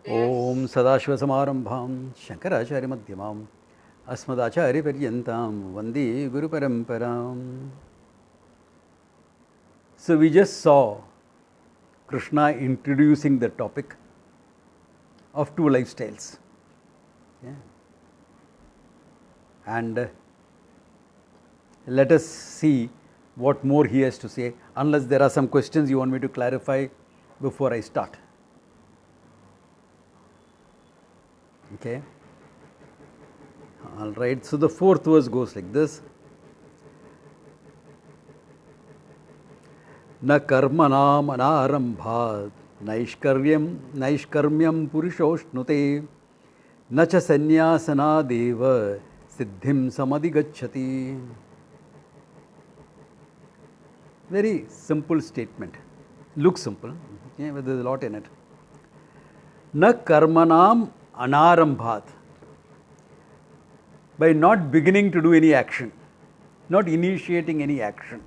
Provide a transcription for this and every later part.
Om Sadashivasamaramabham Shankaracharya Madhyamam Asmadacharya Paryantam Vande Guru Paramparam. So we just saw Krishna introducing the topic of two lifestyles. Yeah. And let us see what more he has to say, unless there are some questions you want me to clarify before I start. Okay. All right. So the fourth verse goes like this. न कर्मणाम् अनारम्भात् नैष्कर्म्यं पुरुषोष्णुते न च सन्न्यासनादेव सिद्धिं समधिगच्छति. Very simple statement. Looks simple, okay, but there is a lot in it. न कर्मणाम् अनारम्भात्. By not beginning to do any action, not initiating any action.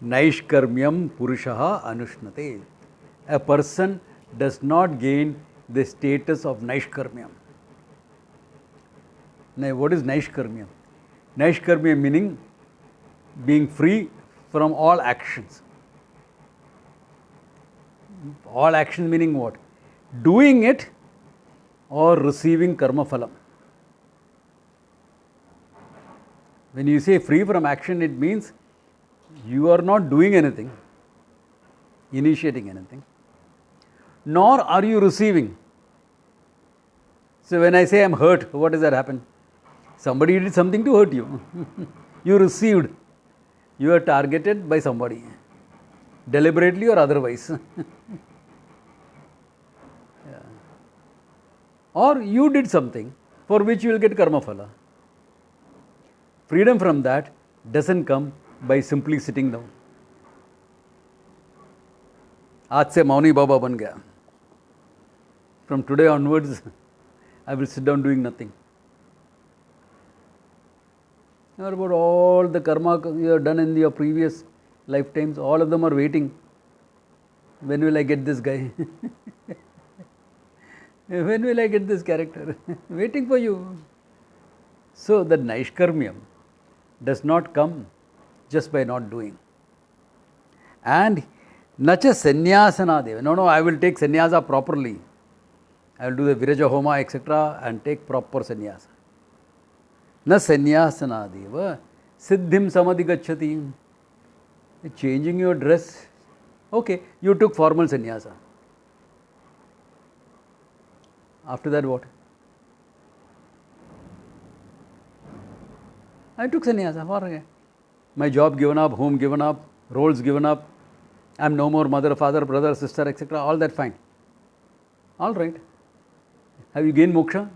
Naishkarmyam Purushaha Anushnate. A person does not gain the status of Naishkarmyam. Now, what is Naishkarmyam? Naishkarmyam meaning being free from all actions. All actions meaning what? Doing it or receiving karma phalam. When you say free from action, it means you are not doing anything, initiating anything, nor are you receiving. So when I say I am hurt, what does that happen? Somebody did something to hurt you. You received. You are targeted by somebody, deliberately or otherwise. Yeah. Or you did something for which you will get karma phala. Freedom from that doesn't come by simply sitting down. आज से मौनी बाबा बन गया. From today onwards, I will sit down doing nothing. What about all the karma you have done in your previous lifetimes? All of them are waiting. When will I get this guy? When will I get this character? Waiting for you. So the Naishkarmyam does not come just by not doing. And nacha sannyasana deva. No, I will take sannyasa properly. I will do the viraja homa, etc. and take proper sannyasa. Na sannyasana deva siddhim samadhigacchati. Changing your dress. Okay, you took formal sannyasa. After that what? I took sannyasa. For my job given up, home given up, roles given up, I am no more mother, father, brother, sister, etc. All that fine. All right. Have you gained moksha?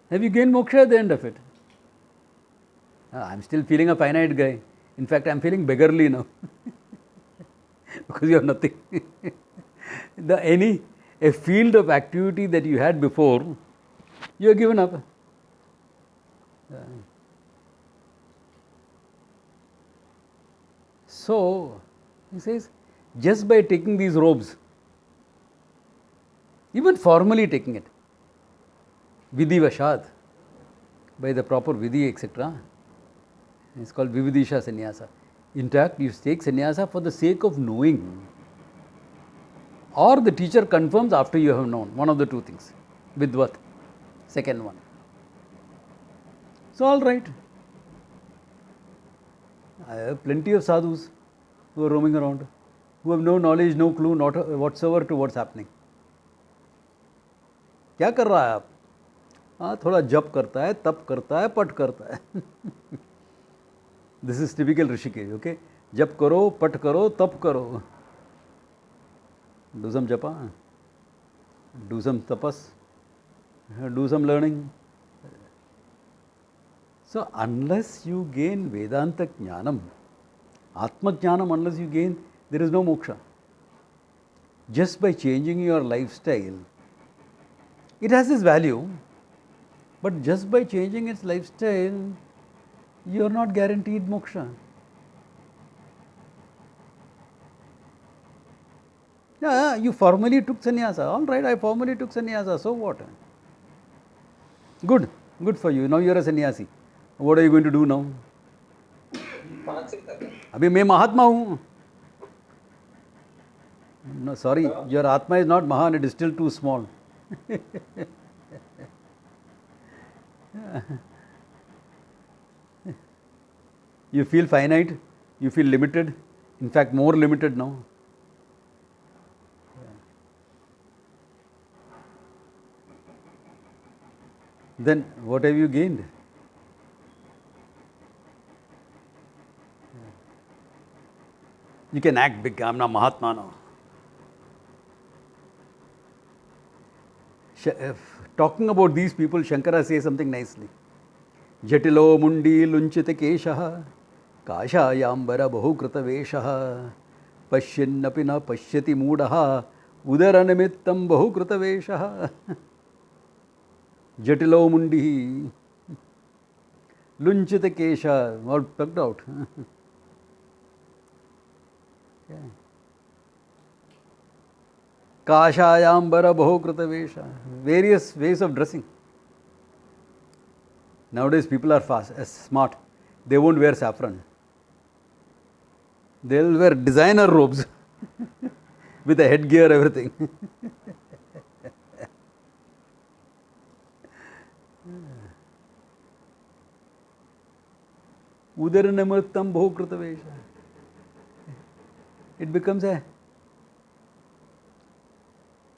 Have you gained moksha at the end of it? I am still feeling a finite guy. In fact, I am feeling beggarly now. Because you have nothing. A field of activity that you had before, you have given up. So, he says, just by taking these robes, even formally taking it, vidhi vashad, by the proper vidhi, etc., it's called vividisha sannyasa. In fact, you take sannyasa for the sake of knowing, or the teacher confirms after you have known, one of the two things. Vidvat, second one. So, all right. I have plenty of sadhus who are roaming around, who have no knowledge, no clue, not whatsoever to what's happening. क्या कर रहा है आप? हाँ, थोड़ा जप करता है, तप करता है, पट करता है. This is typical Rishikesh, okay? जप करो, पट करो, तप करो. Do some japa, do some tapas, do some learning. So, unless you gain Vedanta Jnanam, Atma Jnanam, unless you gain, there is no moksha. Just by changing your lifestyle, it has its value, but just by changing its lifestyle, you are not guaranteed moksha. Yeah, you formally took sannyasa. All right, I formally took sannyasa. So what? Good. Good for you. Now you are a sannyasi. What are you going to do now? अभी मैं महात्मा हूँ. No, sorry, your Atma is not Mahan, it is still too small. You feel finite, you feel limited, in fact, more limited now. Then what have you gained? You can act big, I'm not Mahatma now. Talking about these people, Shankara says something nicely. Jatilo mundi lunchita keshaha, kashayambara bahukrita veshaha, pashyannapina pashyati moodaha, udaranimittam bahukrita veshaha. Jatilo mundi lunchita kesha, all tucked out. Kashayambara bahukrita vesha, various ways of dressing. Nowadays people are smart. They won't wear saffron. They'll wear designer robes with a headgear, everything. Udaranamrittam bahukrita vesha. It becomes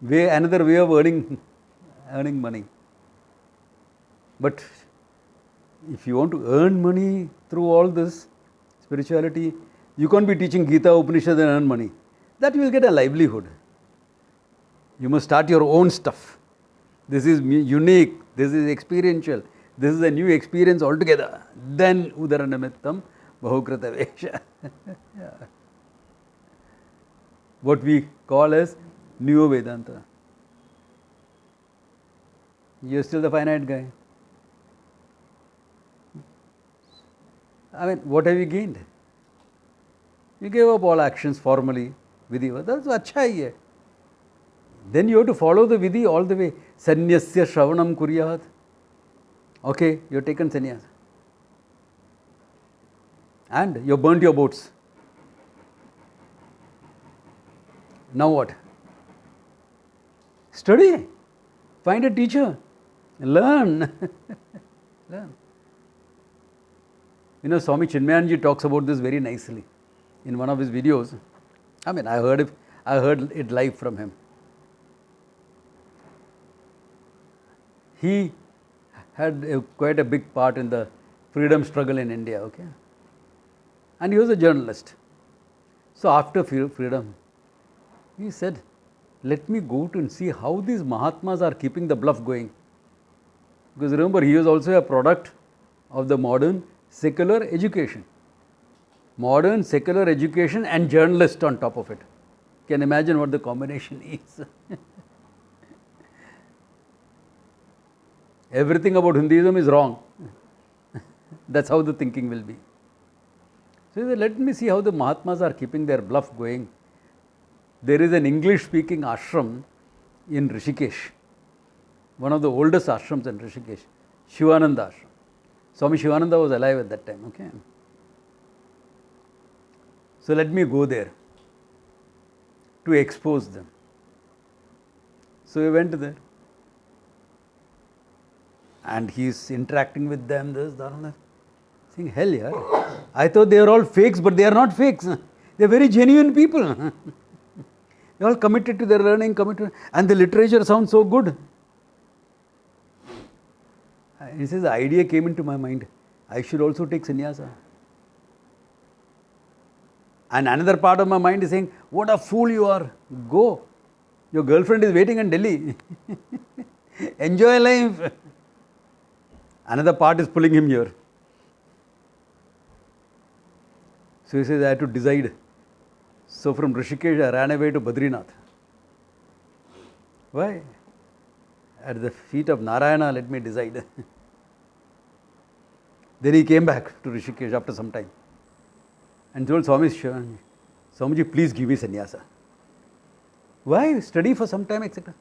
another way of earning money. But if you want to earn money through all this spirituality, you can't be teaching Gita, Upanishad and earn money. That you will get a livelihood. You must start your own stuff. This is unique, this is experiential, this is a new experience altogether. Then Udaranamittam Bahukrita Vesha. What we call as Neo Vedanta. You're still the finite guy. I mean, what have you gained? You gave up all actions formally, vidhi. That's acha hi hai. Then you have to follow the vidhi all the way. Sannyasya shravanam kuryat. Okay, you have taken sannyas. And you have burnt your boats. Now what? Study. Find a teacher. Learn. Learn. You know, Swami Chinmayanji talks about this very nicely in one of his videos. I mean, I heard it live from him. He had quite a big part in the freedom struggle in India, okay? And he was a journalist. So after freedom, he said, let me go to and see how these Mahatmas are keeping the bluff going. Because remember, he was also a product of the modern secular education. Modern secular education and journalist on top of it. Can imagine what the combination is. Everything about Hinduism is wrong. That's how the thinking will be. So he said, let me see how the Mahatmas are keeping their bluff going. There is an English-speaking ashram in Rishikesh. One of the oldest ashrams in Rishikesh. Shivananda ashram. Swami Shivananda was alive at that time, okay? So let me go there to expose them. So we went there. And he's interacting with them, this, that, and that. Saying, hell yeah. I thought they are all fakes, but they are not fakes. They are very genuine people. They are all committed to their learning, and the literature sounds so good. He says, the idea came into my mind. I should also take sannyasa. And another part of my mind is saying, what a fool you are. Go. Your girlfriend is waiting in Delhi. Enjoy life. Another part is pulling him here. So he says, I had to decide. So from Rishikesh, I ran away to Badrinath. Why? At the feet of Narayana, let me decide. Then he came back to Rishikesh after some time and told Swami, Swamiji, please give me sannyasa. Why? Study for some time, etc.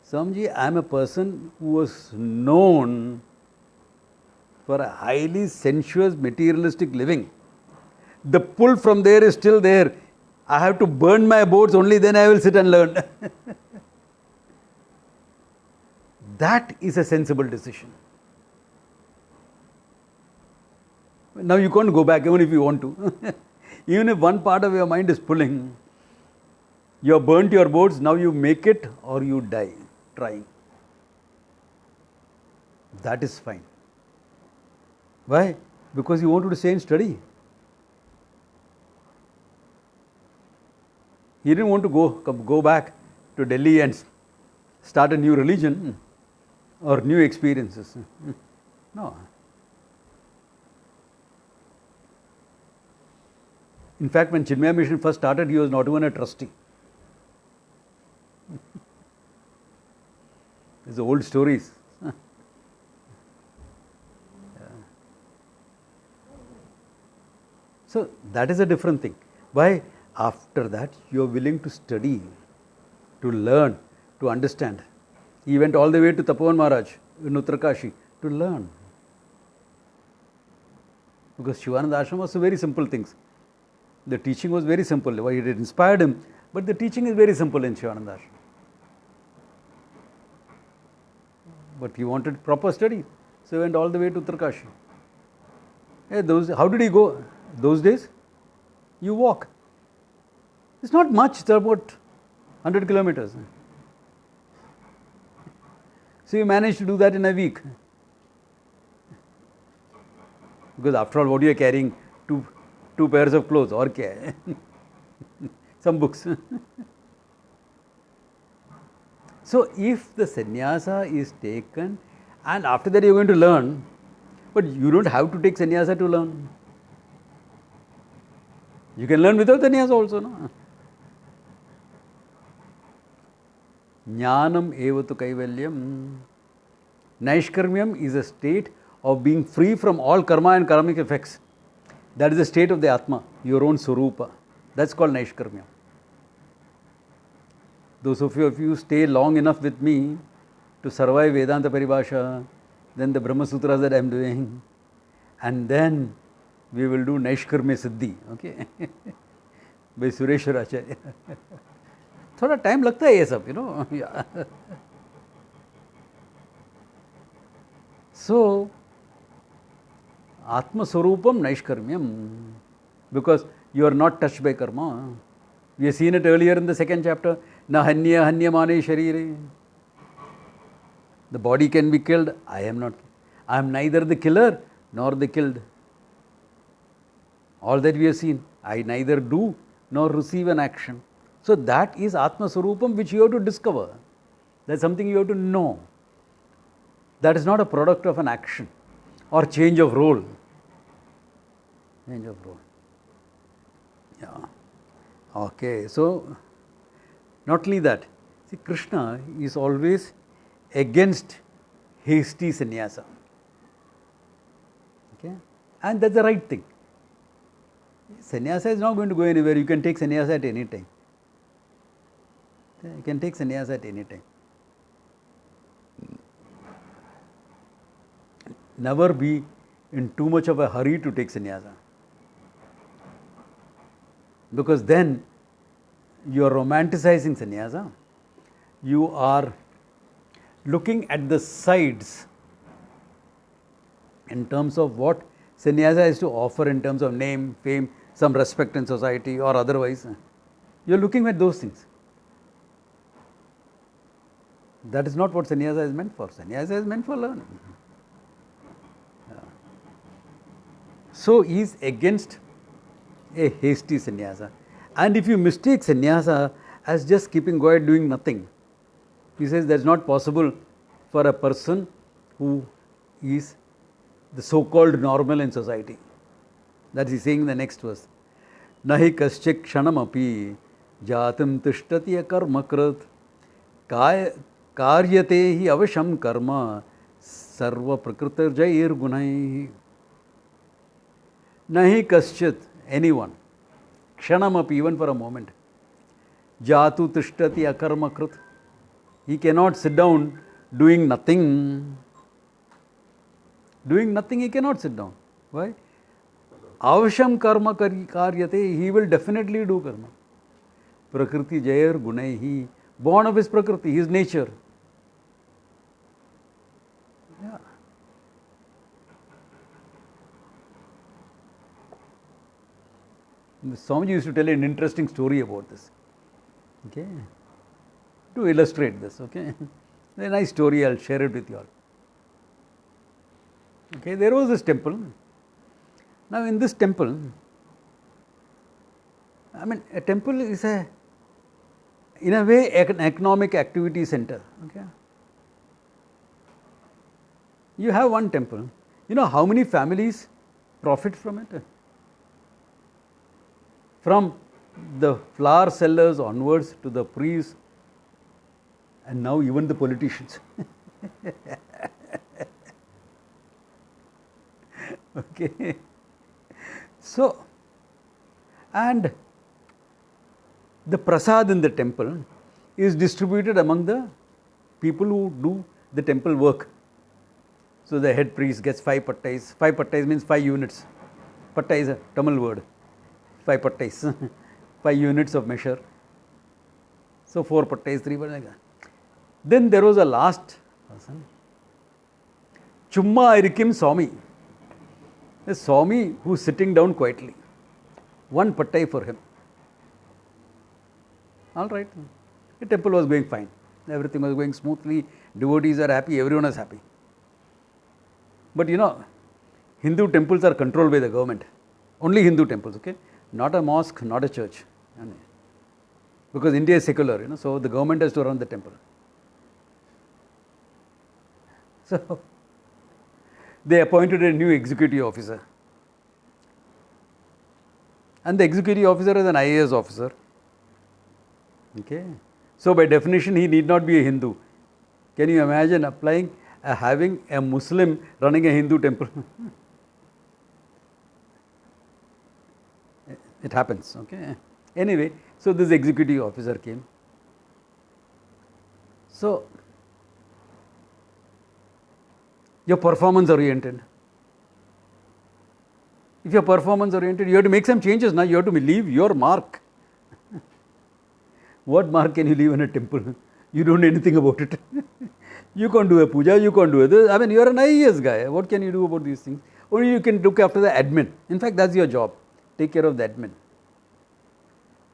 Swamiji, I am a person who was known for a highly sensuous, materialistic living. The pull from there is still there. I have to burn my boats, only then I will sit and learn. That is a sensible decision. Now you can't go back even if you want to. Even if one part of your mind is pulling, you have burnt your boats, now you make it or you die trying. That is fine. Why? Because you wanted to stay and study. He didn't want to go back to Delhi and start a new religion or new experiences. No. In fact, when Chinmaya Mission first started, he was not even a trustee. These are old stories. So that is a different thing. Why? After that, you are willing to study, to learn, to understand. He went all the way to Tapovan Maharaj in Uttarkashi to learn. Because Shivananda Ashram was very simple things. The teaching was very simple. Why it inspired him, but the teaching is very simple in Shivananda Ashram. But he wanted proper study, so he went all the way to Uttarkashi. How did he go? Those days, you walk. It's not much, it's about 100 kilometers. So you managed to do that in a week. Because after all, what you are carrying? Two pairs of clothes, or kya hai? Some books. So if the sannyasa is taken, and after that you are going to learn, but you don't have to take sannyasa to learn. You can learn without sannyasa also, no? Jnanam evatu kaivalyam. Naishkarmyam is a state of being free from all karma and karmic effects. That is the state of the Atma, your own Swarupa. That's called Naishkarmyam. Those of you, if you stay long enough with me to survive Vedanta Paribhasha, then the Brahma Sutras that I am doing, and then we will do Naishkarmya Siddhi, okay? By Sureshwar Acharya. थोड़ा time लगता है ये सब, you know. So, Atma Swarupam Naishkarmyam, because you are not touched by karma. We have seen it earlier in the second chapter. Na hanya hanyamane sharire. The body can be killed. I am not. I am neither the killer nor the killed. All that we have seen. I neither do nor receive an action. So that is Atma Swarupam, which you have to discover. That's something you have to know. That is not a product of an action or change of role. Change of role. Yeah. Okay, so not only that, see, Krishna is always against hasty sannyasa. Okay? And that's the right thing. Sannyasa is not going to go anywhere. You can take sannyasa at any time. You can take sannyasa at any time. Never be in too much of a hurry to take sannyasa. Because then you are romanticizing sannyasa. You are looking at the sides in terms of what sannyasa has to offer in terms of name, fame, some respect in society or otherwise. You are looking at those things. That is not what sannyasa is meant for. Sannyasa is meant for learning. So he is against a hasty sannyasa. And if you mistake sannyasa as just keeping quiet, doing nothing, he says that is not possible for a person who is the so-called normal in society. That is saying in the next verse. Nahi kaschik kshanamapi jatim tishtati karma krit karyate hi avasham karma sarva prakritir jair gunai. Nahi kaschit, anyone, kshanamapi, even for a moment, Jatu tishtati akarma krit. He cannot sit down doing nothing. Doing nothing, he cannot sit down. Why? Avasham karma karyate, he will definitely do karma. Prakriti Jayar Gunaihi, born of his Prakriti, his nature. Yeah. Swamiji used to tell an interesting story about this. Okay. To illustrate this, okay. A nice story, I'll share it with you all. Okay, there was this temple. Now in this temple, I mean, a temple is in a way, an economic activity center. Okay. You have one temple. You know how many families profit from it? From the flower sellers onwards to the priests, and now even the politicians. Okay. So, and the prasad in the temple is distributed among the people who do the temple work. So the head priest gets 5 pattais. 5 pattais means 5 units. Patta is a Tamil word. 5 pattais. 5 units of measure. So 4 pattais, 3 pattais. Then there was a last person. Chumma Irikim Swami. A Swami who is sitting down quietly. 1 pattai for him. All right. The temple was going fine. Everything was going smoothly. Devotees are happy. Everyone is happy. But you know, Hindu temples are controlled by the government. Only Hindu temples, okay? Not a mosque, not a church. Because India is secular, you know, so the government has to run the temple. So, they appointed a new executive officer. And the executive officer is an IAS officer. Okay. So, by definition, he need not be a Hindu. Can you imagine having a Muslim running a Hindu temple? It happens, okay. Anyway, so this executive officer came. So, you're performance oriented. If you're performance oriented, you have to make some changes now. You have to leave your mark. What mark can you leave in a temple? You don't know anything about it. You can't do a puja, you can't do this. I mean, you're an IAS guy. What can you do about these things? Only you can look after the admin. In fact, that's your job. Take care of the admin.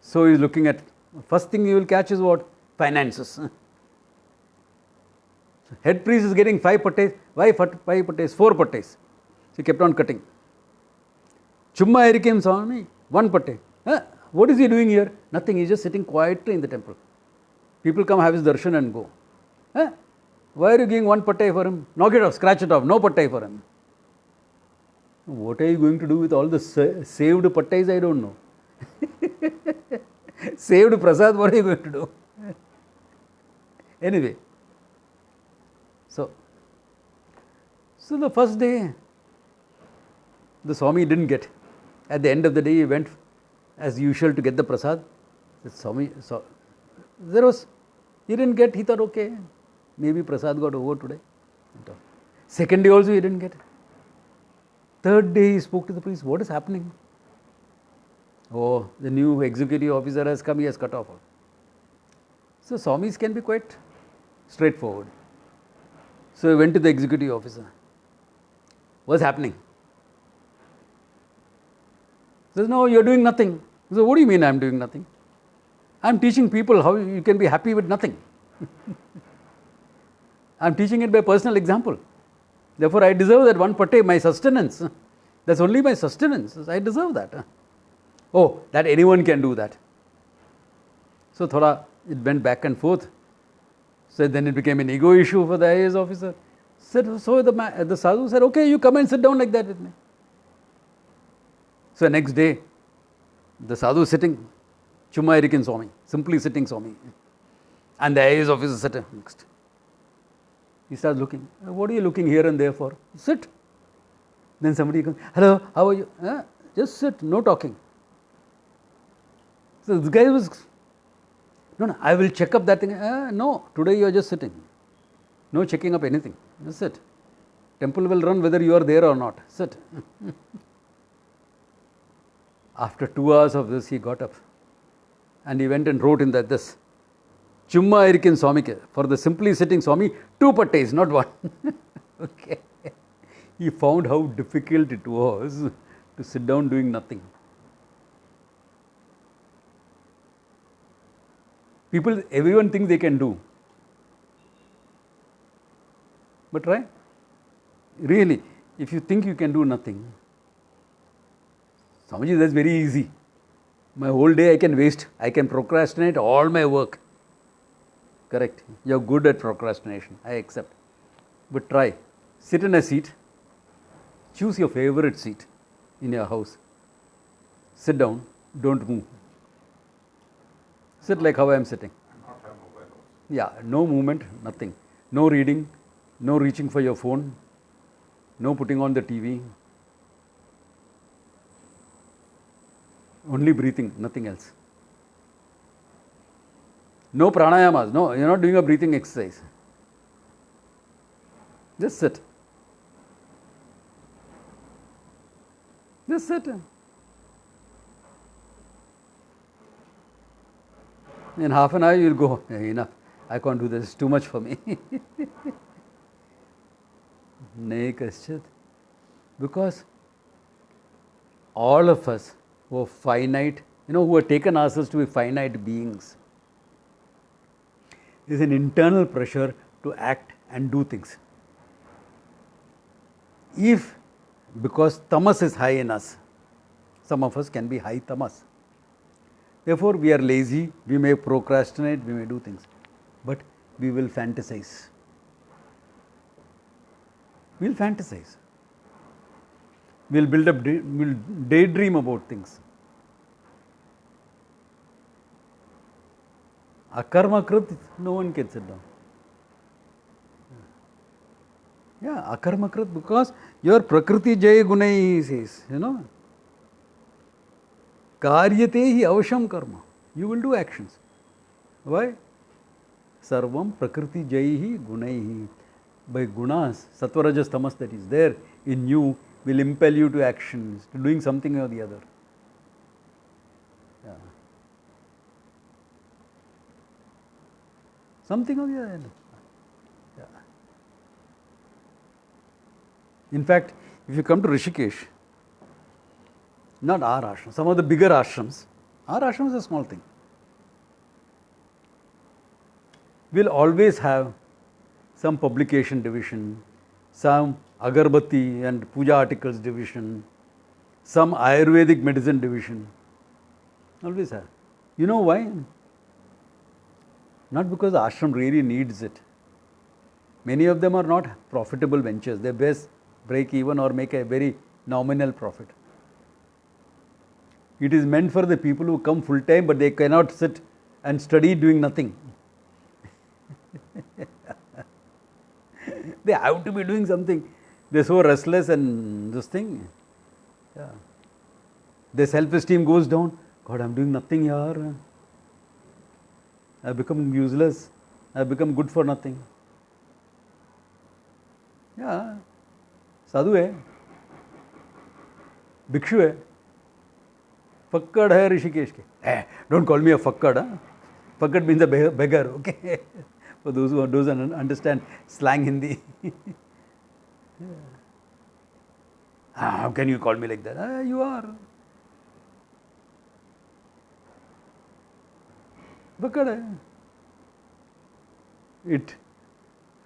So he's looking at, first thing you will catch is what? Finances. So head priest is getting 5 pattais. Why 5 pattais? 4 pattais. So he kept on cutting. Chumma Irikim Swami, 1 pattai. What is he doing here? Nothing. He's just sitting quietly in the temple. People come have his darshan and go. Why are you giving 1 pattai for him? Knock it off, scratch it off, no pattai for him. What are you going to do with all the saved pattais? I don't know. Saved prasad, what are you going to do? Anyway, so the first day, the Swami didn't get. At the end of the day, he went as usual to get the prasad. The Swami, he didn't get, he thought, okay, maybe prasad got over today. Second day also he didn't get. Third day he spoke to the priest, what is happening? Oh, the new executive officer has come, he has cut off. So Swamis can be quite straightforward. So he went to the executive officer. What's happening? He says, no, you're doing nothing. He says, what do you mean I'm doing nothing? I'm teaching people how you can be happy with nothing. I'm teaching it by personal example. Therefore, I deserve that 1 pattai, my sustenance. That's only my sustenance. I deserve that. Oh, that anyone can do that. So, it went back and forth. So, then it became an ego issue for the IAS officer. So the sadhu said, okay, you come and sit down like that with me. So, next day, the sadhu is sitting, Chumma Irikim Swami, simply sitting Swami. And the IAS officer sat next. He starts looking. What are you looking here and there for? Sit. Then somebody comes, hello, how are you? Just sit, no talking. So this guy was No, no, I will check up that thing. No, today you are just sitting. No checking up anything. Just sit. Temple will run whether you are there or not. Sit. After 2 hours of this, he got up and he went and wrote in that this. Chumma irkin Swamike. For the simply sitting Swami, 2 pattais, not 1. Okay. He found how difficult it was to sit down doing nothing. Everyone thinks they can do. But try. Really, if you think you can do nothing, Swamiji, that's very easy. My whole day I can waste. I can procrastinate all my work. Correct. You are good at procrastination. I accept. But try. Sit in a seat. Choose your favorite seat in your house. Sit down. Don't move. Sit like how I am sitting. Yeah, no movement, nothing. No reading, no reaching for your phone, no putting on the TV. Only breathing, nothing else. No pranayamas. No, you are not doing a breathing exercise. Just sit. Just sit. In half an hour you will go, enough, I can't do this, it's too much for me. Nahi kaschit. Because all of us who are finite, who have taken ourselves to be finite beings, there is an internal pressure to act and do things. Because tamas is high in us, some of us can be high tamas. Therefore, we are lazy, we may procrastinate, we may do things, but we will fantasize. We will fantasize. We will build up, we will daydream about things. Akarmakrit, no one can sit down. Yeah, akarmakrit, because your prakriti jay gunai says, Karyate hi avasham karma. You will do actions. Why? Sarvam prakriti jaihi gunaihi. By gunas, sattva rajas tamas that is there in you will impel you to actions, to doing something or the other. Yeah. Something or the other. Yeah. In fact, if you come to Rishikesh, not our ashram, some of the bigger ashrams, our ashram is a small thing. We'll always have some publication division, some agarbatti and puja articles division, some Ayurvedic medicine division. Always have. You know why? Not because the ashram really needs it. Many of them are not profitable ventures. They best break even or make a very nominal profit. It is meant for the people who come full time, but they cannot sit and study doing nothing. They have to be doing something. They're so restless and this thing. Yeah. Their self-esteem goes down. God, I'm doing nothing here. I've become useless. I've become good for nothing. Yeah. Sadhu hai. Bhikshu hai. Fakkad hai Rishikesh ke. Hey, don't call me a fakkad. Huh? Fakkad means a beggar. Okay. For those who don't understand slang Hindi. Yeah. How can you call me like that? You are. Fakkad hai. It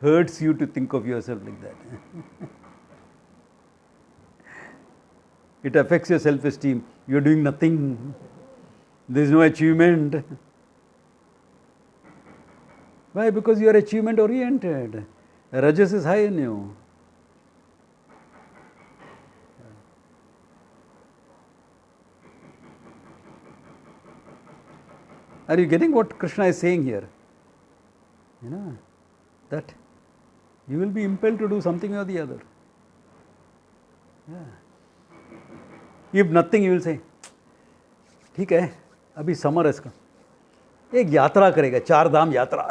hurts you to think of yourself like that. It affects your self-esteem. You are doing nothing. There is no achievement. Why? Because you are achievement oriented. Rajas is high in you. Are you getting what Krishna is saying here? That you will be impelled to do something or the other. Yeah. If nothing, you will say, ठीक है, अभी summer है इसका. एक यात्रा करेगा, 4 धाम यात्रा.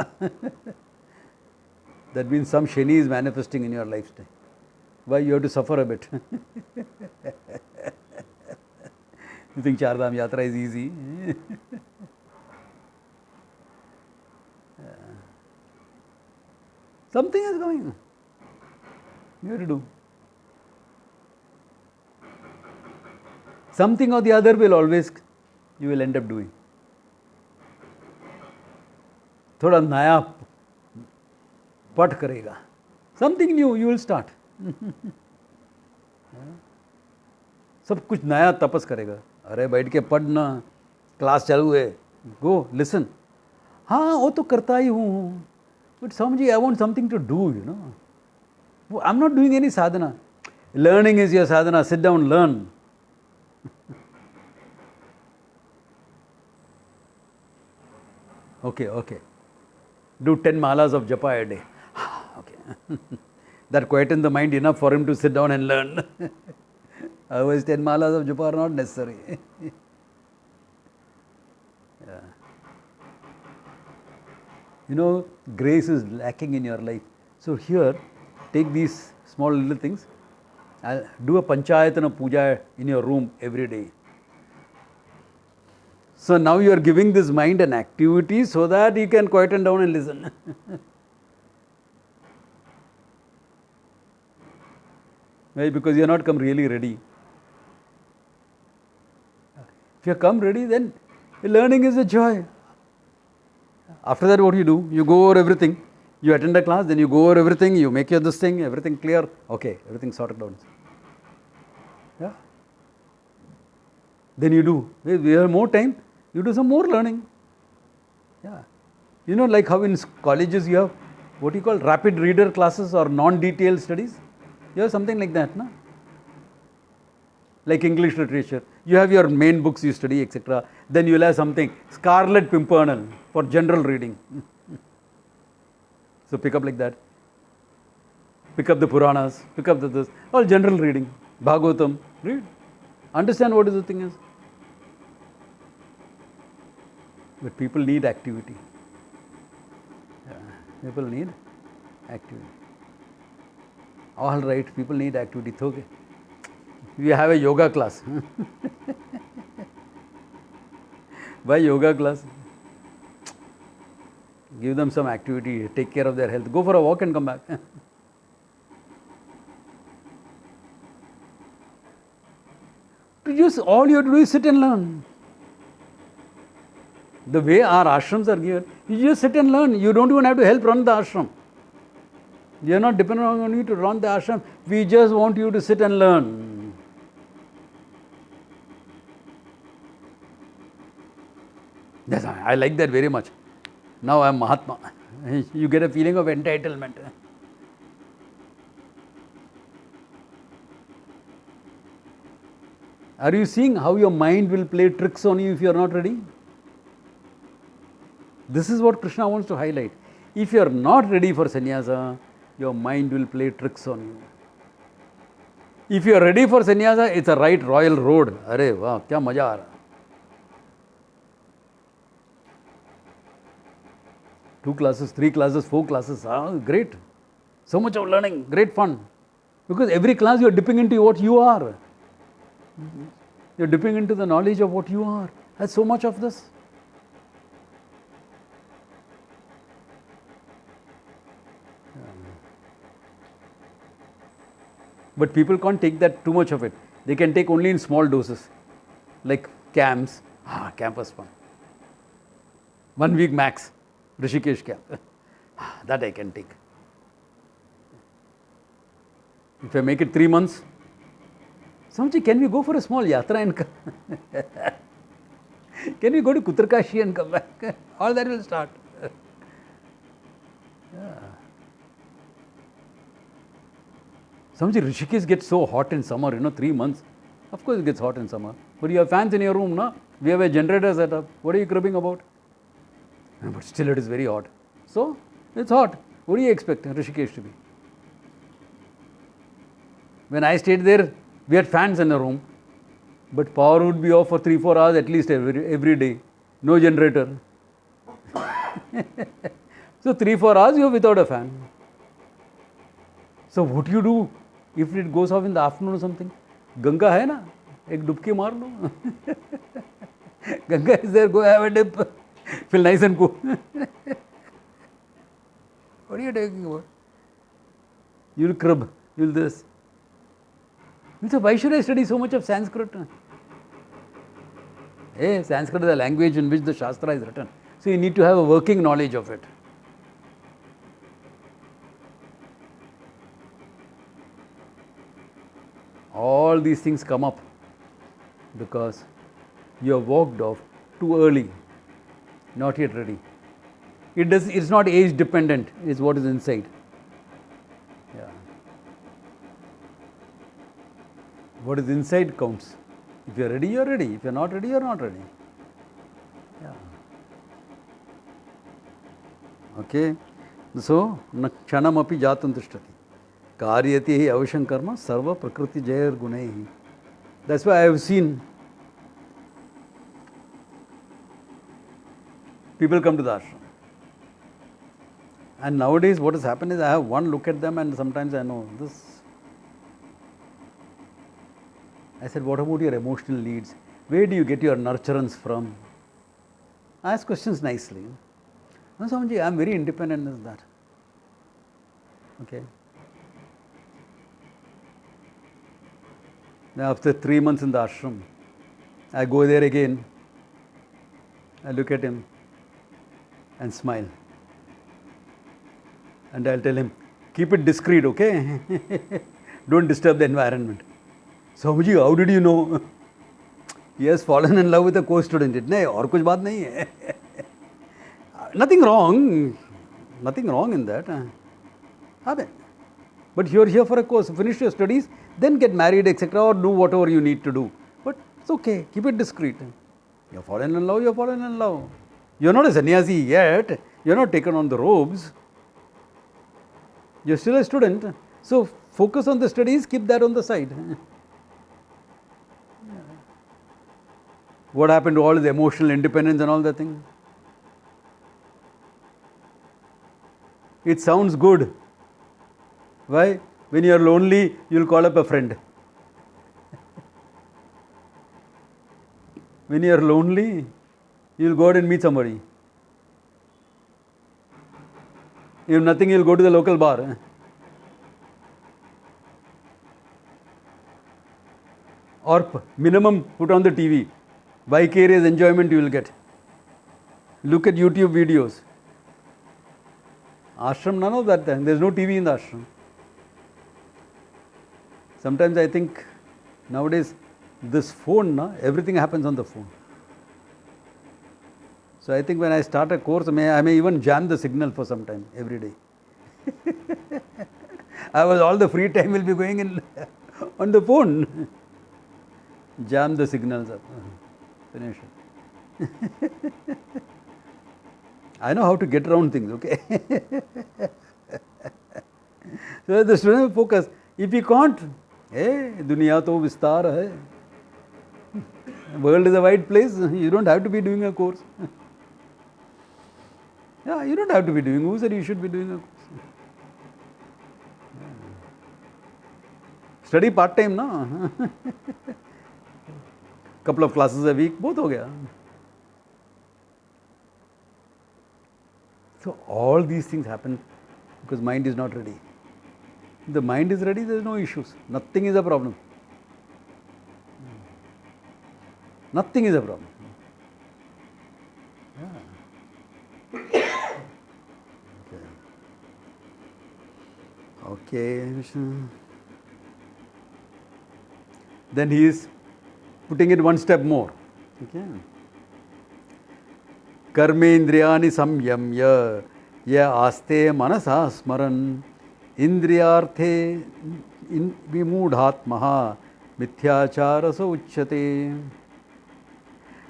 That means some Shani is manifesting in your lifestyle. Why you have to suffer a bit? You think 4 Dham Yatra is easy? Something is going. You have to do. Something or the other will always, you will end up doing. थोड़ा नया पट करेगा. Something new you will start. सब कुछ नया तपस करेगा. अरे बैठ के पढ़ना, क्लास चालू है, गो लिसन. हाँ वो तो करता ही हूँ, बट समझिए I want something to do, you know. I am not doing any sadhana. Learning is your sadhana. Sit down, learn. Okay. Do 10 malas of japa a day. Okay. That quieten the mind enough for him to sit down and learn. Otherwise 10 malas of japa are not necessary. Yeah. You know, grace is lacking in your life. So here, take these small little things. Do a panchayatana puja in your room every day. So now you are giving this mind an activity so that you can quieten down and listen. Why? Because you have not come really ready. If you come ready, then learning is a joy. After that, what do? You go over everything. You attend a class, then you go over everything, you make your this thing, everything clear. Okay, everything sorted out. Yeah. Then you do. We have more time. You do some more learning. Yeah. You know, like how in colleges you have what you call rapid reader classes or non-detailed studies. You have something like that, no? Like English literature. You have your main books you study, etc. Then you will have something, Scarlet Pimpernel for general reading. So pick up like that. Pick up the Puranas, pick up this, all general reading. Bhagavatam, read. Understand what is the thing is. But people need activity. Yeah. People need activity. All right, people need activity. Okay. We have a yoga class. Why yoga class? Give them some activity, take care of their health. Go for a walk and come back. Just all you have to do is sit and learn. The way our ashrams are given, you just sit and learn. You don't even have to help run the ashram. We are not dependent on you to run the ashram. We just want you to sit and learn. Yes, I like that very much. Now I am Mahatma. You get a feeling of entitlement. Are you seeing how your mind will play tricks on you if you are not ready? This is what Krishna wants to highlight. If you are not ready for sannyasa, your mind will play tricks on you. If you are ready for sannyasa, it's a right royal road. Arey wow, kya maja aa raha. 2 classes, 3 classes, 4 classes, great. So much of learning, great fun. Because every class you are dipping into what you are. You are dipping into the knowledge of what you are. That's so much of this. But people can't take that too much of it. They can take only in small doses. Like camps. Campus fun. 1 week max. Rishikesh camp. That I can take. If I make it 3 months, Swamiji, can we go for a small yatra and come? Can we go to Kutarkashi and come back? All that will start. Yeah. Swamiji, Rishikesh gets so hot in summer, 3 months. Of course it gets hot in summer. But you have fans in your room, no? We have a generator set up. What are you cribbing about? But still it is very hot. So, it's hot. What do you expect Rishikesh to be? When I stayed there, we had fans in the room. But power would be off for 3-4 hours at least every day. No generator. So 3-4 hours you are without a fan. So what you do if it goes off in the afternoon or something? Ganga hai na? Ek dubki maar lo. Ganga is there, go have a dip. Feel nice and cool. What are you talking about? You'll crib, you'll this. So why should I study so much of Sanskrit? Hey, Sanskrit is a language in which the Shastra is written. So you need to have a working knowledge of it. All these things come up because you have walked off too early, not yet ready. It's not age dependent, it's what is inside. Yeah. What is inside counts. If you are ready, you are ready. If you are not ready, you are not ready. Yeah. Okay. So, na kshanam api jatam tishtati. Karyati hi avasham karma sarva prakriti jayar gunaihi. That's why I have seen people come to the ashram. And nowadays what has happened is I have one look at them and sometimes I know this. I said, what about your emotional needs? Where do you get your nurturance from? I ask questions nicely. No, Swamiji, I am very independent as that. Okay. Now after 3 months in the ashram, I go there again. I look at him and smile. And I'll tell him, keep it discreet, okay? Don't disturb the environment. Swamiji, how did you know? He has fallen in love with a co-student. नहीं और कुछ बात नहीं है. Nothing wrong in that. But you're here for a course. Finish your studies, then get married, etc., or do whatever you need to do. But it's okay. Keep it discreet. You're fallen in love. You're fallen in love. You're not a sannyasi yet. You're not taken on the robes. You're still a student. So focus on the studies. Keep that on the side. What happened to all his emotional independence and all that thing? It sounds good. Why? When you are lonely, you'll call up a friend. When you are lonely, you'll go out and meet somebody. If nothing, you'll go to the local bar. Or minimum, put on the TV. Vicarious enjoyment you will get. Look at YouTube videos. Ashram, none of that. There's no TV in the ashram. Sometimes I think nowadays this phone, everything happens on the phone. So I think when I start a course, I may even jam the signal for some time, every day. All the free time will be going in on the phone. Jam the signals up. Finish it. I know how to get around things, okay? So the student focus. If you can't, duniya to vistar hai. World is a wide place. You don't have to be doing a course. Yeah, you don't have to be doing. Who said you should be doing a course? Study part time, na? Couple of classes a week, both ho gaya. So all these things happen because mind is not ready. If the mind is ready, there is no issues. Nothing is a problem. Nothing is a problem. Yeah. Okay. Then he is putting it one step more. Okay. Karmendriyani samyamya ya aste manasa smaran indriyarthe vimudhatmaha mithyacharasa uchyate.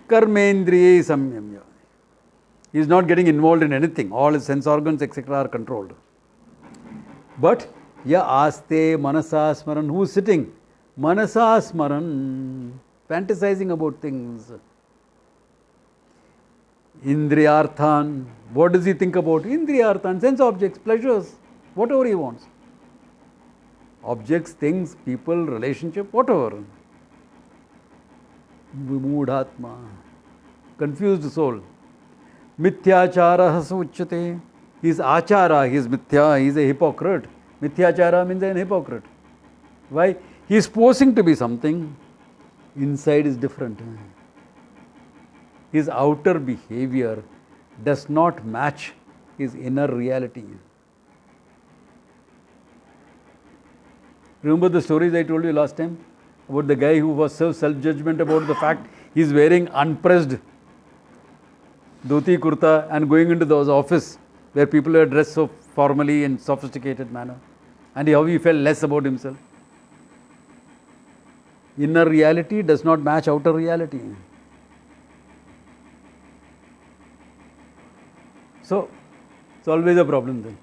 Karmendriye samyamya. He is not getting involved in anything. All his sense organs, etc. are controlled. But ya aste manasa smaran. Who is sitting? Manasa smaran. Fantasizing about things. Indriyarthan. What does he think about? Indriyarthan, sense objects, pleasures, whatever he wants. Objects, things, people, relationship, whatever. Vimudhatma, confused soul. Mithyachara suchyate. He is achara, he is mithya, he is a hypocrite. Mithyachara means an hypocrite. Why? He is posing to be something, inside is different. His outer behavior does not match his inner reality. Remember the stories I told you last time about the guy who was so self-judgment about the fact he is wearing unpressed dhoti kurta and going into those office where people are dressed so formally and sophisticated manner, and how he felt less about himself. Inner reality does not match outer reality. So, it's always a problem then.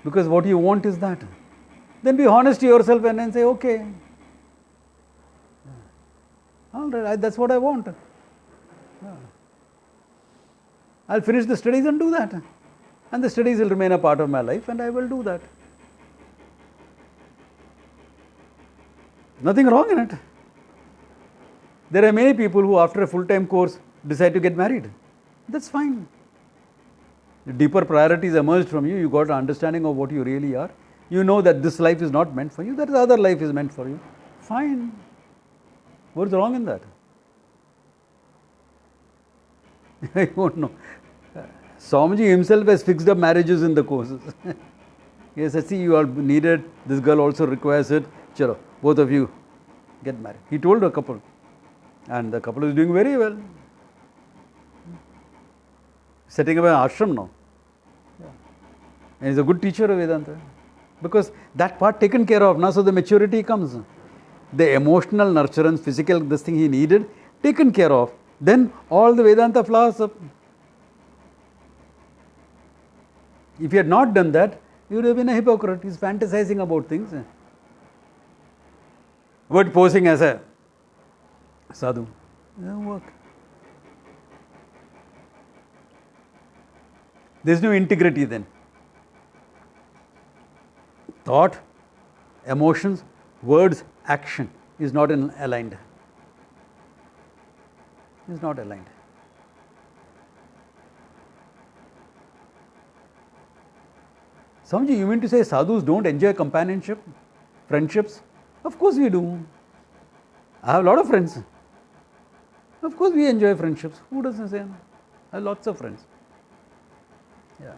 Because what you want is that. Then be honest to yourself and then say, okay, all right, that's what I want. I'll finish the studies and do that. And the studies will remain a part of my life and I will do that. Nothing wrong in it. There are many people who after a full-time course decide to get married. That's fine. The deeper priorities emerged from you, you got an understanding of what you really are. You know that this life is not meant for you, that other life is meant for you. Fine. What's wrong in that? I don't know. Swamiji himself has fixed up marriages in the courses. He said, see, you are needed, this girl also requires it. Chalo, both of you get married. He told a couple. And the couple is doing very well. Setting up an ashram now. Yeah. And he's a good teacher of Vedanta. Because that part taken care of now, so the maturity comes. The emotional nurturance, physical, this thing he needed, taken care of. Then all the Vedanta flowers up. If he had not done that, he would have been a hypocrite. He's fantasizing about things. But posing as a sadhu, it doesn't work. There is no integrity then. Thought, emotions, words, action is not aligned. Is not aligned. Swamiji, you mean to say sadhus don't enjoy companionship, friendships? Of course we do. I have a lot of friends. Of course we enjoy friendships. Who doesn't say? I have lots of friends. Yeah.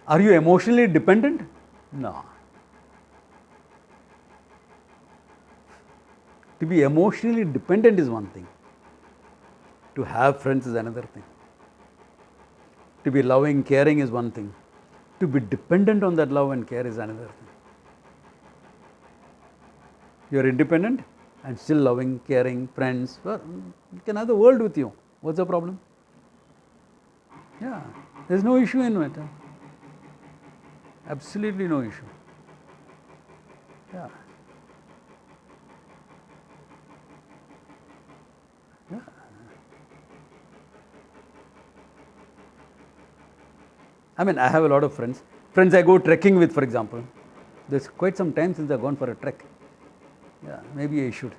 Are you emotionally dependent? No. To be emotionally dependent is one thing. To have friends is another thing. To be loving, caring is one thing. To be dependent on that love and care is another thing. You are independent and still loving, caring, friends. Well, you can have the world with you. What's the problem? Yeah, there's no issue in it. Absolutely no issue. Yeah. Yeah. I mean, I have a lot of friends. Friends I go trekking with, for example. There's quite some time since I've gone for a trek. Yeah, maybe I should.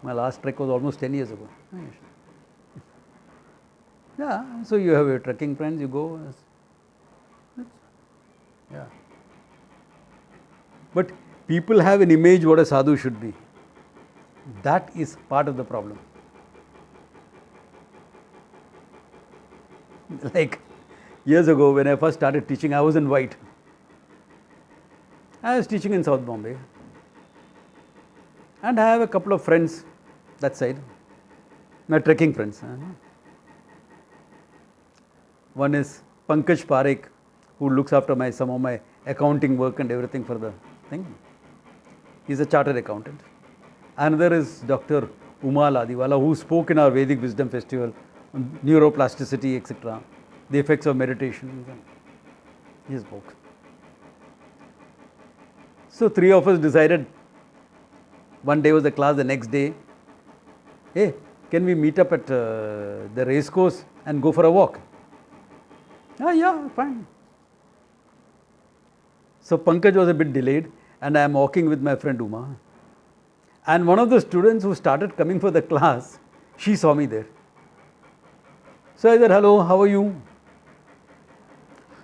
My last trek was almost 10 years ago. Yeah, so you have your trekking friends, you go. Yeah. But people have an image what a sadhu should be. That is part of the problem. Like years ago when I first started teaching, I was in white. I was teaching in South Bombay. And I have a couple of friends that side, my trekking friends. One is Pankaj Parekh, who looks after some of my accounting work and everything for the thing. He's a chartered accountant. Another is Dr. Uma Ladiwala, who spoke in our Vedic Wisdom Festival on neuroplasticity, etc., the effects of meditation. He spoke. So three of us decided, one day was the class, the next day, hey, can we meet up at the race course and go for a walk? Yeah, fine. So Pankaj was a bit delayed, and I am walking with my friend Uma. And one of the students who started coming for the class, she saw me there. So I said, hello, how are you?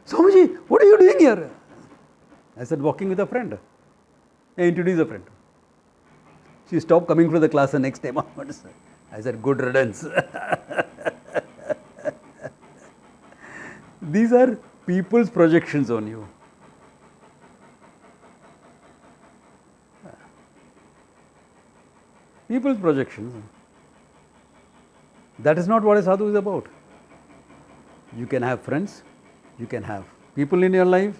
Swamiji, what are you doing here? I said, walking with a friend. I introduced a friend. She stopped coming for the class the next day. I said, good riddance. These are people's projections on you. People's projections. That is not what a sadhu is about. You can have friends, you can have people in your life,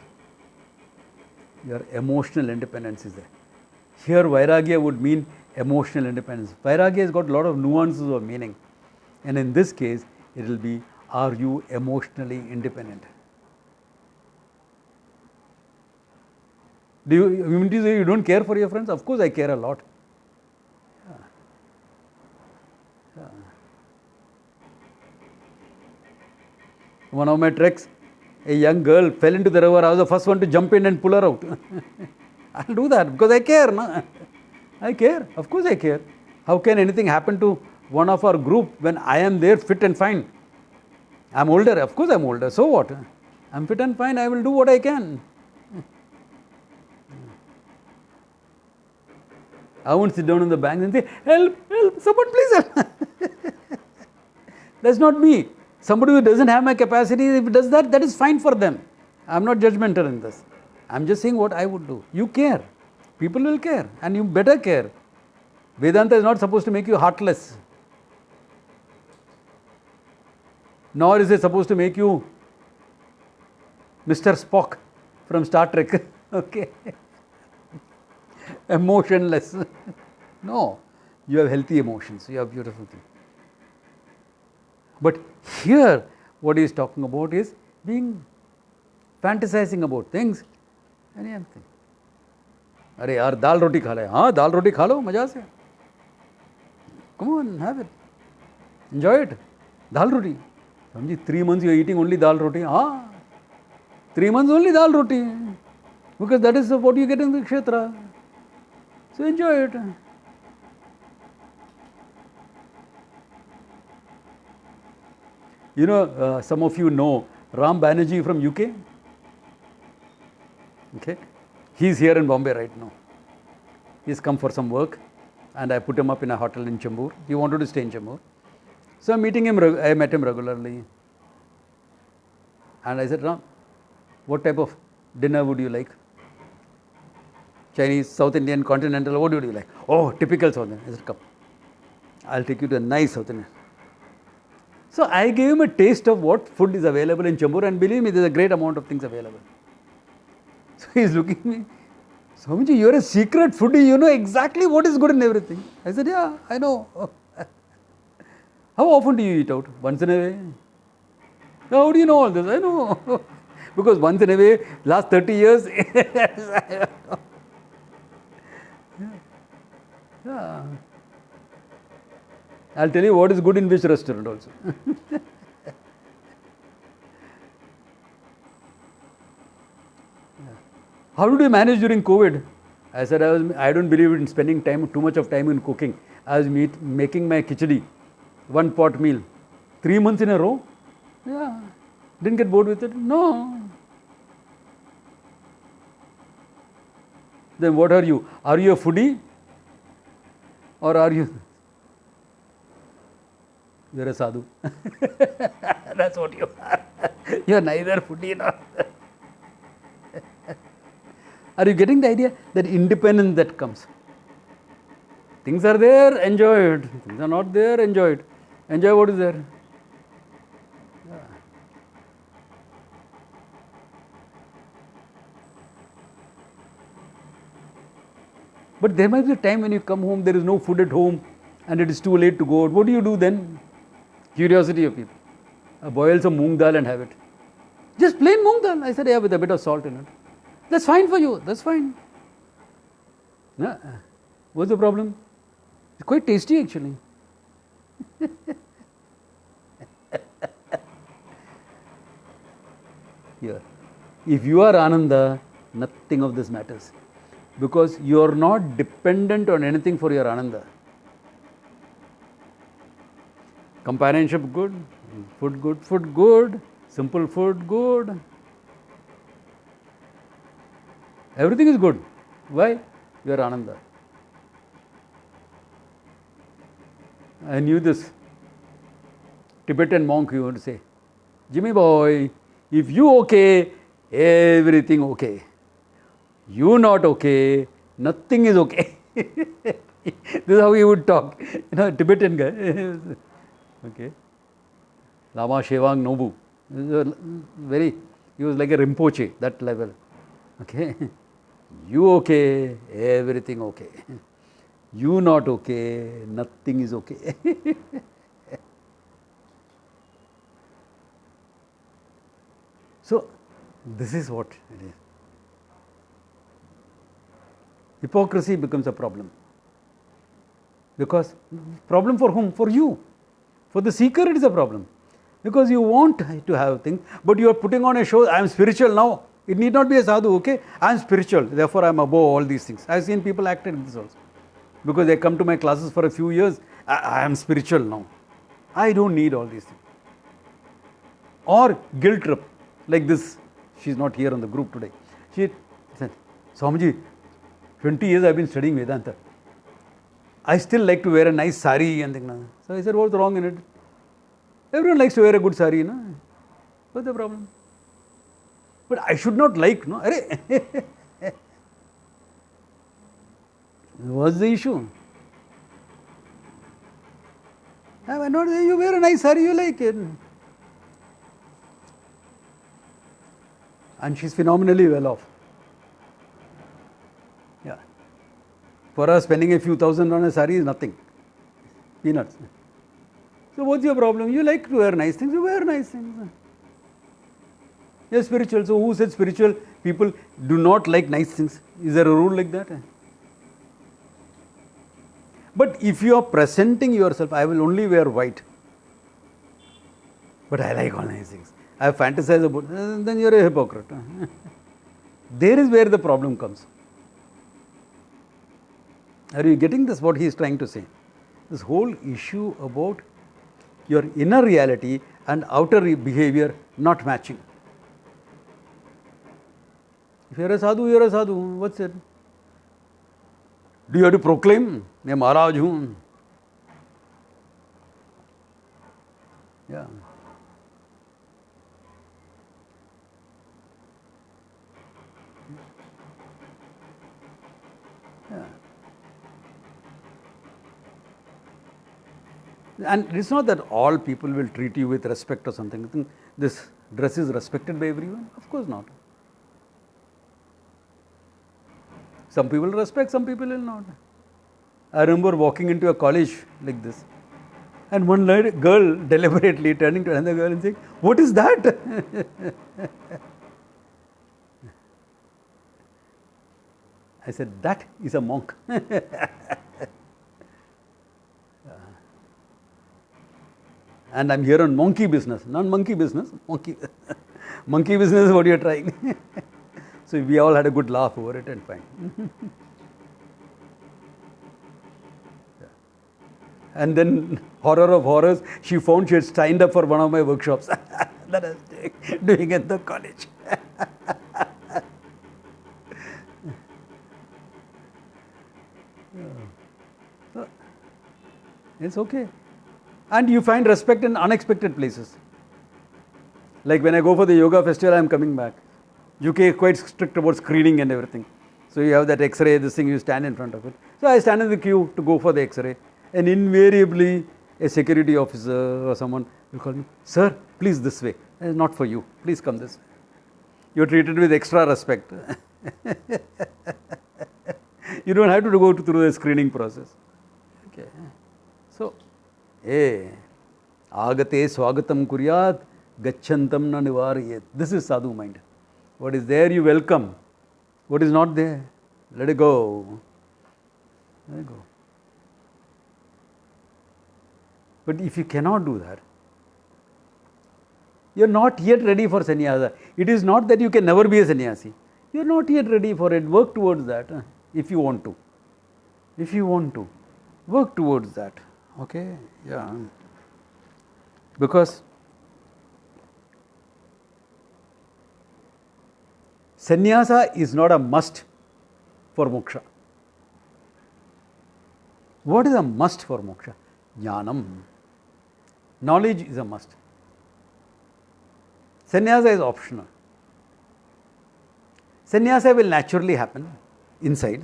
your emotional independence is there. Here Vairagya would mean emotional independence. Vairagya has got a lot of nuances of meaning. And in this case, it will be, are you emotionally independent? Do you mean to say you don't care for your friends? Of course I care a lot. One of my treks, a young girl fell into the river. I was the first one to jump in and pull her out. I'll do that because I care. No? I care. Of course I care. How can anything happen to one of our group when I am there fit and fine? I'm older. Of course I'm older. So what? I'm fit and fine. I will do what I can. I won't sit down on the bank and say, help, help, someone please help. That's not me. Somebody who doesn't have my capacity, if does that, that is fine for them. I'm not judgmental in this. I'm just saying what I would do. You care. People will care. And you better care. Vedanta is not supposed to make you heartless. Nor is it supposed to make you Mr. Spock from Star Trek. Okay. Emotionless. No. You have healthy emotions. You have beautiful things. But here, what he is talking about is being fantasizing about things. Anything. अरे यार दाल रोटी खा ले हाँ दाल रोटी खा लो मजा से come on have it enjoy it दाल रोटी समझी 3 months you are eating only दाल रोटी हाँ 3 months only dal roti because that is what you get in the kshetra so enjoy it. You know, some of you know Ram Banerjee from UK. Okay, he's here in Bombay right now. He's come for some work, and I put him up in a hotel in Chembur. He wanted to stay in Chembur, so I'm meeting him. I met him regularly, and I said, Ram, what type of dinner would you like? Chinese, South Indian, continental. What would you like? Oh, typical South Indian. I said, come, I'll take you to a nice South Indian. So I gave him a taste of what food is available in Chembur, and believe me, there's a great amount of things available. So he's looking at me, Swamiji, you're a secret foodie, you know exactly what is good in everything. I said, yeah, I know. How often do you eat out? Once in a way? How do you know all this? I know. Because once in a way, last 30 years. Yeah. I'll tell you what is good in which restaurant also. How did you manage during COVID? I said, I don't believe in spending too much of time in cooking. I was making my khichdi, 1 pot meal, 3 months in a row. Yeah. Didn't get bored with it? No. Then what are you? Are you a foodie? Or are you? You're a sadhu. That's what you are. You're neither foodie nor. Are you getting the idea? That independence that comes. Things are there, enjoy it. Things are not there, enjoy it. Enjoy what is there. Yeah. But there might be a time when you come home, there is no food at home, and it is too late to go out. What do you do then? Curiosity of people. Boil some moong dal and have it. Just plain moong dal. I said, yeah, with a bit of salt in it. That's fine for you. That's fine. Yeah. What's the problem? It's quite tasty actually. Here. If you are Ananda, nothing of this matters. Because you are not dependent on anything for your Ananda. Companionship good, food good, simple food good. Everything is good. Why? You are Ananda. I knew this Tibetan monk, you want to say, Jimmy boy, if you okay, everything okay. You not okay, nothing is okay. This is how he would talk. Tibetan guy. Okay. Lama Shevang Nobu. He was like a Rinpoche, that level. Okay. You okay, everything okay. You not okay, nothing is okay. So, this is what it is. Hypocrisy becomes a problem. Because, problem for whom? For you. For the seeker it is a problem. Because you want to have things, but you are putting on a show, I am spiritual now. It need not be a sadhu, okay? I am spiritual, therefore I am above all these things. I have seen people act like this also. Because they come to my classes for a few years, I am spiritual now. I don't need all these things. Or guilt trip, like this. She is not here on the group today. She said, Swamiji, 20 years I have been studying Vedanta. I still like to wear a nice sari and things like that. So I said, what's wrong in it? Everyone likes to wear a good sari, no? What's the problem? But I should not like, no? What's the issue? Why not? You wear a nice sari, you like it. And she's phenomenally well off. Yeah. For us, spending a few thousand on a sari is nothing. Peanuts. So what's your problem? You like to wear nice things, you wear nice things. You're spiritual. So who said spiritual people do not like nice things? Is there a rule like that? But if you are presenting yourself, I will only wear white. But I like all nice things. I fantasize about, then you are a hypocrite. There is where the problem comes. Are you getting this, what he is trying to say? This whole issue about your inner reality and outer behavior not matching. If you are a sadhu, you are a sadhu. What's it? Do you have to proclaim? मैं महाराज हूँ. Yeah. Yeah. And it's not that all people will treat you with respect or something. I think this dress is respected by everyone? Of course not. Some people respect, some people will not. I remember walking into a college like this, and one girl deliberately turning to another girl and saying, "What is that?" I said, "That is a monk." And I'm here on monkey business, not monkey business, monkey. Monkey business is what you're trying. So we all had a good laugh over it and fine. And then, horror of horrors, she found she had signed up for one of my workshops that I was doing at the college. So, it's okay. And you find respect in unexpected places. Like when I go for the yoga festival, I am coming back. UK is quite strict about screening and everything. So you have that X-ray, this thing, you stand in front of it. So I stand in the queue to go for the X-ray. And invariably, a security officer or someone will call me, "Sir, please this way." Not for you. Please come this way. You're treated with extra respect. You don't have to go through the screening process. Okay. So, agate swagatam kuryat, gachantam na nivaryet. This is sadhu mind. What is there, you welcome. What is not there, let it go. Let it go. But if you cannot do that, you are not yet ready for sannyasa. It is not that you can never be a sannyasi. You are not yet ready for it. Work towards that if you want to. If you want to, work towards that. Okay? Yeah. Because sannyasa is not a must for moksha. What is a must for moksha? Jnanam. Knowledge is a must. Sannyasa is optional. Sannyasa will naturally happen inside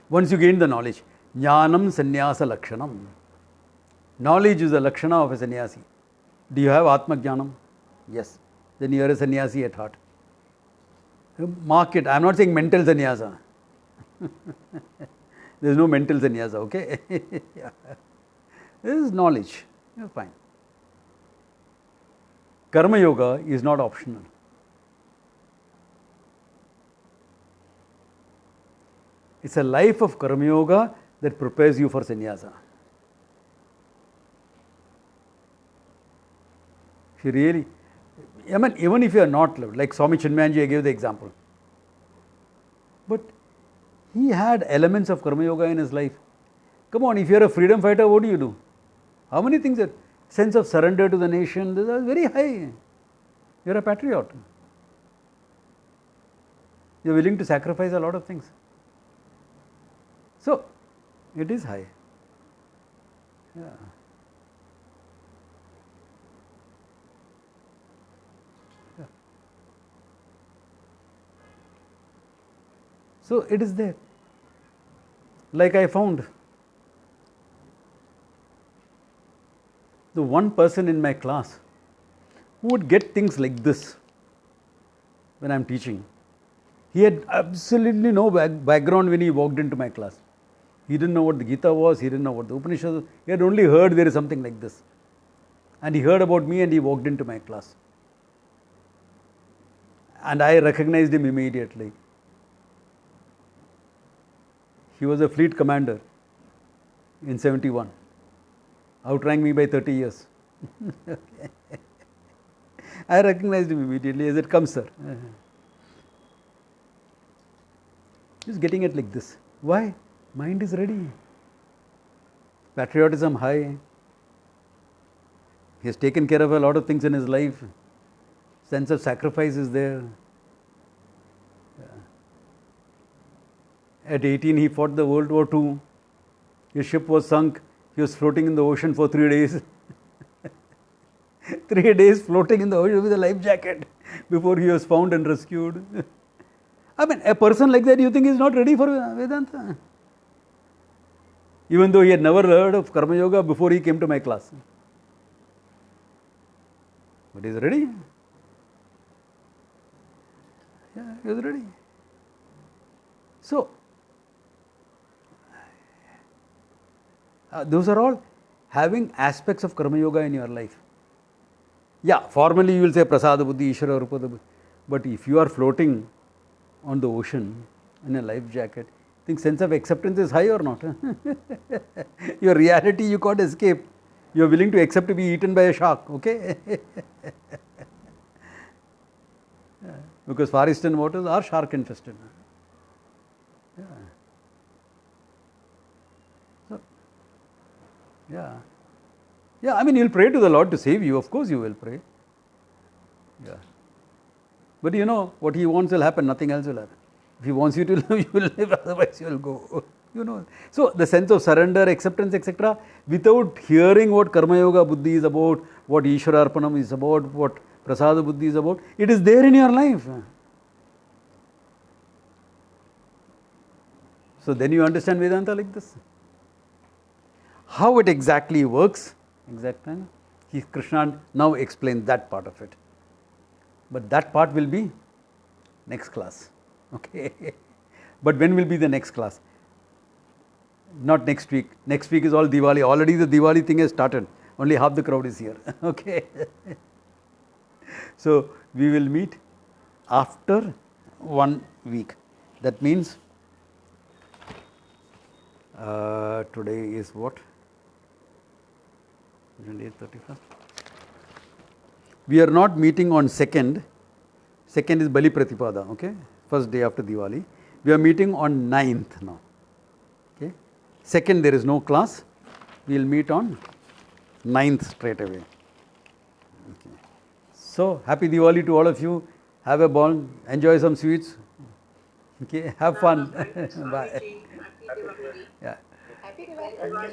once you gain the knowledge. Jnanam sannyasa lakshanam. Knowledge is a lakshana of a sannyasi. Do you have Atma Jnanam? Yes. Then you are a sannyasi at heart. Mark it. I am not saying mental sannyasa. There is no mental sannyasa, okay? Yeah. This is knowledge. You're fine. Karma yoga is not optional. It's a life of karma yoga that prepares you for sannyasa. If you really, I mean, even if you are not, like Swami Chinmayanji, I gave the example. But he had elements of karma yoga in his life. Come on, if you are a freedom fighter, what do you do? How many things? Sense of surrender to the nation, this is very high. You are a patriot. You are willing to sacrifice a lot of things. So, it is high. Yeah. Yeah. So, it is there. Like I found the one person in my class who would get things like this when I am teaching. He had absolutely no background when he walked into my class. He didn't know what the Gita was, he didn't know what the Upanishads was. He had only heard there is something like this. And he heard about me and he walked into my class. And I recognized him immediately. He was a fleet commander in 71. Outranked me by 30 years. Okay. I recognized him immediately. As it comes, sir. Just getting it like this. Why? Mind is ready. Patriotism high. He has taken care of a lot of things in his life. Sense of sacrifice is there. At 18, he fought the World War II. His ship was sunk. He was floating in the ocean for 3 days. 3 days floating in the ocean with a life jacket before he was found and rescued. I mean, a person like that, you think is not ready for Vedanta? Even though he had never heard of Karma Yoga before he came to my class. But he is ready. Yeah, he was ready. So, those are all having aspects of Karma Yoga in your life. Yeah, formally you will say Prasada Buddhi, Ishvara Rupada Buddhi. But if you are floating on the ocean in a life jacket, think sense of acceptance is high or not? Your reality you can't escape. You are willing to accept to be eaten by a shark, okay? Because Far Eastern waters are shark infested. Yeah. So, yeah. Yeah, I mean, you will pray to the Lord to save you. Of course, you will pray. Yeah. But you know, what He wants will happen, nothing else will happen. If He wants you to live, you will live, otherwise you will go. You know. So, the sense of surrender, acceptance, etc., without hearing what Karma Yoga Buddhi is about, what Ishvara Arpanam is about, what Prasada Buddhi is about, it is there in your life. So, then you understand Vedanta like this. How it exactly works, Krishna now explains that part of it. But that part will be next class. Okay. But when will be the next class? Not next week. Next week is all Diwali. Already the Diwali thing has started. Only half the crowd is here. Okay. So we will meet after 1 week. That means today is what? 28th, 31st. We are not meeting on 2nd. 2nd is Bali Pratipada, okay? First day after Diwali. We are meeting on 9th now. Okay? 2nd there is no class. We will meet on 9th straight away. Okay. So, happy Diwali to all of you. Have a ball. Enjoy some sweets. Okay, have fun. Bye. Happy Diwali. Yeah. Happy Diwali.